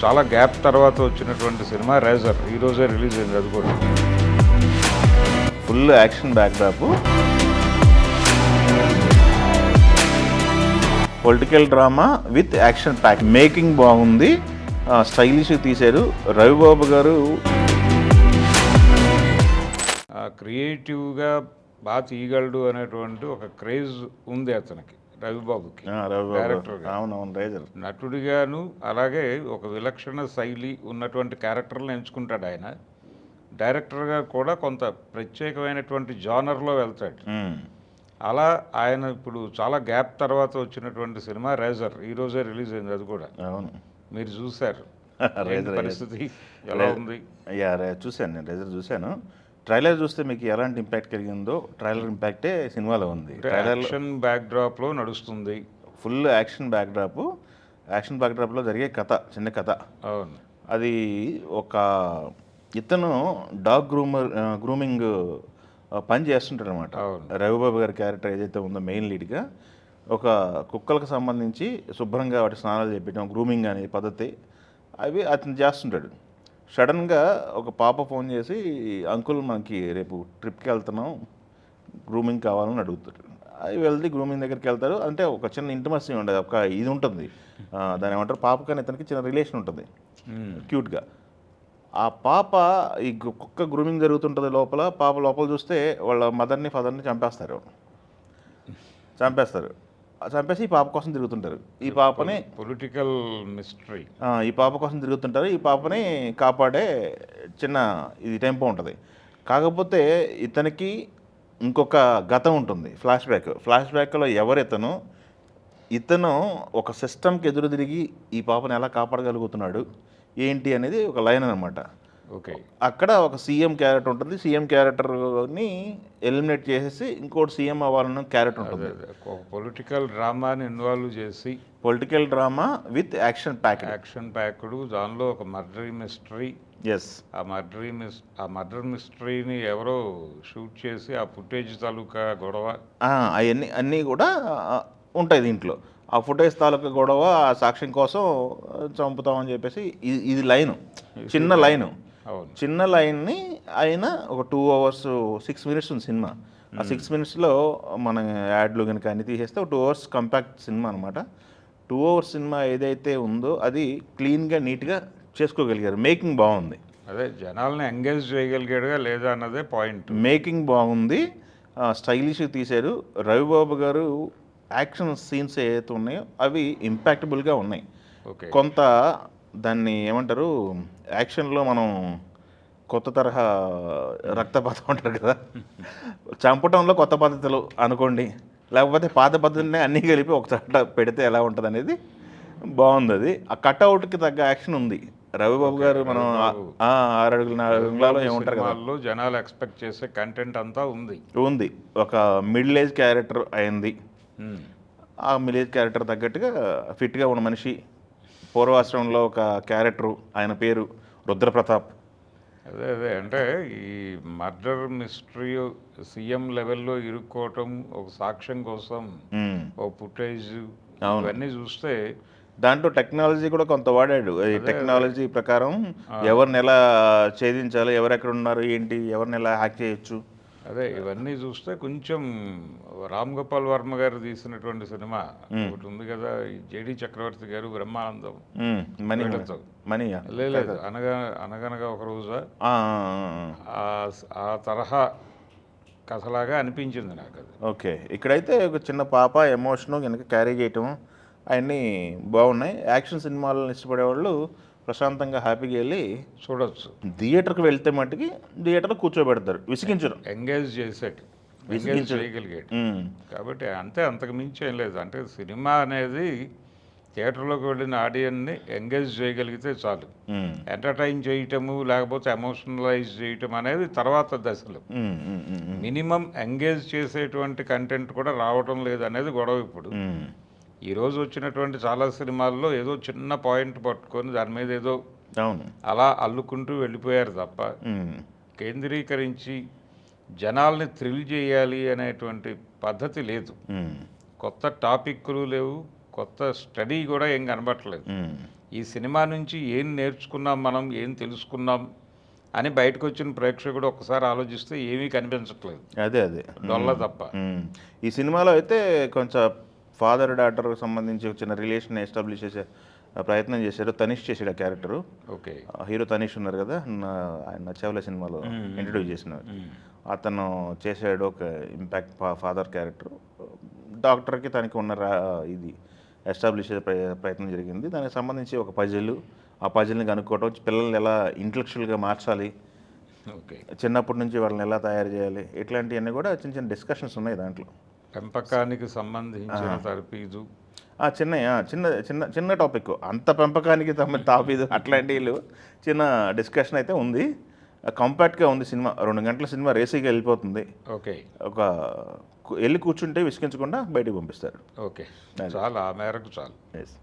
చాలా గ్యాప్ తర్వాత వచ్చినటువంటి సినిమా రేజర్ ఈ రోజే రిలీజ్ అయింది. అది కూడా full action backdrop, political drama with action pack. Making బాగుంది, స్టైలిష్ తీశారు రవిబాబు గారు. క్రియేటివ్గా బాగా తీయగలడు అనేటువంటి ఒక క్రేజ్ ఉంది అతనికి, రవిబాబుకి. డైరెక్టర్గా, అవునవును, రేజర్ నటుడిగాను అలాగే ఒక విలక్షణ శైలి ఉన్నటువంటి క్యారెక్టర్లను ఎంచుకుంటాడు ఆయన. డైరెక్టర్గా కూడా కొంత ప్రత్యేకమైనటువంటి జానర్లో వెళ్తాడు. అలా ఆయన ఇప్పుడు చాలా గ్యాప్ తర్వాత వచ్చినటువంటి సినిమా రేజర్ ఈ రోజే రిలీజ్ అయింది. అది కూడా అవును, మీరు చూశారు. రేజర్ పరిస్థితి ఎలా ఉంది? అయ్యా చూశాను, నేను రేజర్ చూశాను. ట్రైలర్ చూస్తే మీకు ఎలాంటి ఇంపాక్ట్ కలిగిందో ట్రైలర్ ఇంపాక్టే సినిమాలో ఉంది. యాక్షన్ బ్యాక్డ్రాప్లో నడుస్తుంది. Full action backdrop. యాక్షన్ బ్యాక్డ్రాప్లో జరిగే కథ, చిన్న కథ. అవును. అది ఒక ఇతను డాగ్ గ్రూమింగ్ పని చేస్తుంటాడు అనమాట. రవిబాబు గారి క్యారెక్టర్ ఏదైతే ఉందో మెయిన్ లీడ్గా, ఒక కుక్కలకు సంబంధించి శుభ్రంగా వాటి స్నానాలు చేపించడం, గ్రూమింగ్ అనే పద్ధతి అవి అతను చేస్తుంటాడు. సడన్గా ఒక పాప ఫోన్ చేసి, అంకుల్ మనకి రేపు ట్రిప్కి వెళ్తున్నాం, గ్రూమింగ్ కావాలని అడుగుతాడు. అవి వెళ్తే గ్రూమింగ్ దగ్గరికి వెళ్తారు. అంటే ఒక చిన్న ఇంటిమసీ ఉండదు, ఒక ఇది ఉంటుంది, దాని ఏమంటారు, పాప కానీ ఇతనికి చిన్న రిలేషన్ ఉంటుంది క్యూట్గా. ఆ పాప ఈ కుక్క గ్రూమింగ్ జరుగుతుంటుంది లోపల. పాప లోపల చూస్తే వాళ్ళ మదర్ని ఫాదర్ని చంపేస్తారు. చంపేసి ఈ పాప కోసం తిరుగుతుంటారు. ఈ పాపని పొలిటికల్ మిస్టరీ, ఈ పాప కోసం తిరుగుతుంటారు. ఈ పాపని కాపాడే చిన్న ఇది టెంపో ఉంటుంది. కాకపోతే ఇతనికి ఇంకొక గతం ఉంటుంది, ఫ్లాష్ బ్యాక్లో ఇతను ఒక సిస్టమ్కి ఎదురు తిరిగి ఈ పాపను ఎలా కాపాడగలుగుతున్నాడు ఏంటి అనేది ఒక లైన్ అనమాట. ఓకే. అక్కడ ఒక సీఎం క్యారెక్టర్ ఉంటుంది. సీఎం క్యారెక్టర్ని ఎలిమినేట్ చేసేసి ఇంకోటి సీఎం అవ్వాలన్న క్యారెక్టర్ ఉంటుంది. ఒక పొలిటికల్ డ్రామాని ఇన్వాల్వ్ చేసి, political drama with action packed, దానిలో ఒక మర్డరీ మిస్టరీ. ఎస్. ఆ మర్డర్ మిస్టరీని ఎవరో షూట్ చేసి ఆ ఫుటేజ్ తాలూకా గొడవ, అవన్నీ అన్నీ కూడా ఉంటాయి దీంట్లో. ఆ ఫుటేజ్ తాలూకా గొడవ, ఆ సాక్ష్యం కోసం చంపుతామని చెప్పేసి ఇది లైను, చిన్న లైన్ని ఆయన ఒక 2 hours 6 minutes ఉంది సినిమా. ఆ 6 minutesలో మన యాడ్లు కనుక అన్ని తీసేస్తే ఒక 2 hours కంపాక్ట్ సినిమా అనమాట. 2 hours సినిమా ఏదైతే ఉందో అది క్లీన్గా నీట్గా చేసుకోగలిగారు. మేకింగ్ బాగుంది, అదే జనాల్ని ఎంగేజ్ చేయగలిగాడుగా లేదా అన్నదే పాయింట్. మేకింగ్ బాగుంది, స్టైలిష్ తీశారు రవిబాబు గారు. యాక్షన్ సీన్స్ ఏవైతే ఉన్నాయో అవి ఇంపాక్టబుల్గా ఉన్నాయి. ఓకే. కొంత దాన్ని ఏమంటారు, యాక్షన్లో మనం కొత్త తరహా రక్తపాతం అంటారు కదా, చంపటంలో కొత్త పద్ధతులు అనుకోండి, లేకపోతే పాత పద్ధతులనే అన్నీ కలిపి ఒక చోట పెడితే ఎలా ఉంటుంది అనేది బాగుంది. అది ఆ కట్అవుట్కి తగ్గ యాక్షన్ ఉంది. రవిబాబు గారు మనం 6 అడుగుల 4 అడుగులలో ఏముంటారు కదా, జనాలు ఎక్స్పెక్ట్ చేసే కంటెంట్ అంతా ఉంది. ఒక మిడిల్ ఏజ్ క్యారెక్టర్ అయింది. ఆ మిడిల్ ఏజ్ క్యారెక్టర్ తగ్గట్టుగా ఫిట్గా ఉన్న మనిషి. పూర్వాశ్రమంలో ఒక క్యారెక్టరు, ఆయన పేరు రుద్రప్రతాప్. అదే అంటే ఈ మర్డర్ మిస్టరీ సీఎం లెవెల్లో ఇరుక్కోవటం, ఒక సాక్ష్యం కోసం ఒక ఫుటేజ్, ఇవన్నీ చూస్తే దాంట్లో టెక్నాలజీ కూడా కొంత వాడాడు. ఈ టెక్నాలజీ ప్రకారం ఎవరిని ఎలా ఛేదించాలి, ఎవరెక్కడ ఉన్నారు ఏంటి, ఎవరిని ఎలా హ్యాక్ చేయొచ్చు, అదే ఇవన్నీ చూస్తే కొంచెం రామ్ గోపాల్ వర్మ గారు తీసినటువంటి సినిమా ఒకటి ఉంది కదా, జేడి చక్రవర్తి గారు, బ్రహ్మానందం, లేదు అనగనగా ఒక రోజా, ఆ తరహా కథలాగా అనిపించింది నాకు అది. ఓకే. ఇక్కడైతే ఒక చిన్న పాప ఎమోషను కనుక క్యారీ చేయటం అవన్నీ బాగున్నాయి. యాక్షన్ సినిమాలను ఇష్టపడేవాళ్ళు ప్రశాంతంగా హ్యాపీగా వెళ్ళి చూడొచ్చు. థియేటర్కి వెళ్తే మట్టుకి థియేటర్లో కూర్చోబెడతారు, విసిగించరు, ఎంగేజ్ చేయగలిగాడు. కాబట్టి అంతకు మించి ఏం లేదు. అంటే సినిమా అనేది థియేటర్లోకి వెళ్ళిన ఆడియన్ని ఎంగేజ్ చేయగలిగితే చాలు. ఎంటర్టైన్ చేయటము లేకపోతే ఎమోషనలైజ్ చేయటం అనేది తర్వాత దశలు. మినిమం ఎంగేజ్ చేసేటువంటి కంటెంట్ కూడా రావటం లేదు అనేది గొడవ ఇప్పుడు. ఈరోజు వచ్చినటువంటి చాలా సినిమాల్లో ఏదో చిన్న పాయింట్ పట్టుకొని దాని మీద ఏదో అలా అల్లుకుంటూ వెళ్ళిపోయారు తప్ప, కేంద్రీకరించి జనాల్ని థ్రిల్ చేయాలి అనేటువంటి పద్ధతి లేదు. కొత్త టాపిక్లు లేవు, కొత్త స్టడీ కూడా ఏం కనబట్టలేదు. ఈ సినిమా నుంచి ఏం నేర్చుకున్నాం మనం, ఏం తెలుసుకున్నాం అని బయటకు వచ్చిన ప్రేక్షకుడు ఒక్కసారి ఆలోచిస్తే ఏమీ కనిపించట్లేదు, అదే అదే డొల్ల తప్ప. ఈ సినిమాలో అయితే కొంచెం ఫాదర్ డాటర్కి సంబంధించి ఒక చిన్న రిలేషన్ ఎస్టాబ్లిష్ చేసే ప్రయత్నం చేశారు. తనిష్ చేసాడు ఆ క్యారెక్టరు. ఓకే. హీరో తనిష్ ఉన్నారు కదా, ఆయన నచ్చేవల సినిమాలో ఇంట్రడ్యూస్ చేసిన అతను చేసాడు ఒక ఇంపాక్ట్ ఫాదర్ క్యారెక్టర్. డాక్టర్కి తనకి ఉన్న ఇది ఎస్టాబ్లిష్ చేసే ప్రయత్నం జరిగింది. దానికి సంబంధించి ఒక పజిల్, ఆ పజిల్ని కనుక్కోవటం, పిల్లల్ని ఎలా ఇంటలెక్చువల్గా మార్చాలి, ఓకే, చిన్నప్పటి నుంచి వాళ్ళని ఎలా తయారు చేయాలి, ఇట్లాంటివన్నీ కూడా చిన్న చిన్న డిస్కషన్స్ ఉన్నాయి దాంట్లో. పెంపకానికి సంబంధించిన తర్ఫీదు, చిన్న చిన్న చిన్న చిన్న టాపిక్, అంత పెంపకానికి తాపీదు అట్లాంటివి చిన్న డిస్కషన్ అయితే ఉంది. కాంపాక్ట్గా ఉంది సినిమా. 2 గంటల సినిమా రేసీగా వెళ్ళిపోతుంది. ఓకే, ఒక వెళ్ళి కూర్చుంటే విసిగించకుండా బయటికి పంపిస్తారు. ఓకే, చాలు, ఆ మేరకు చాలు. ఎస్.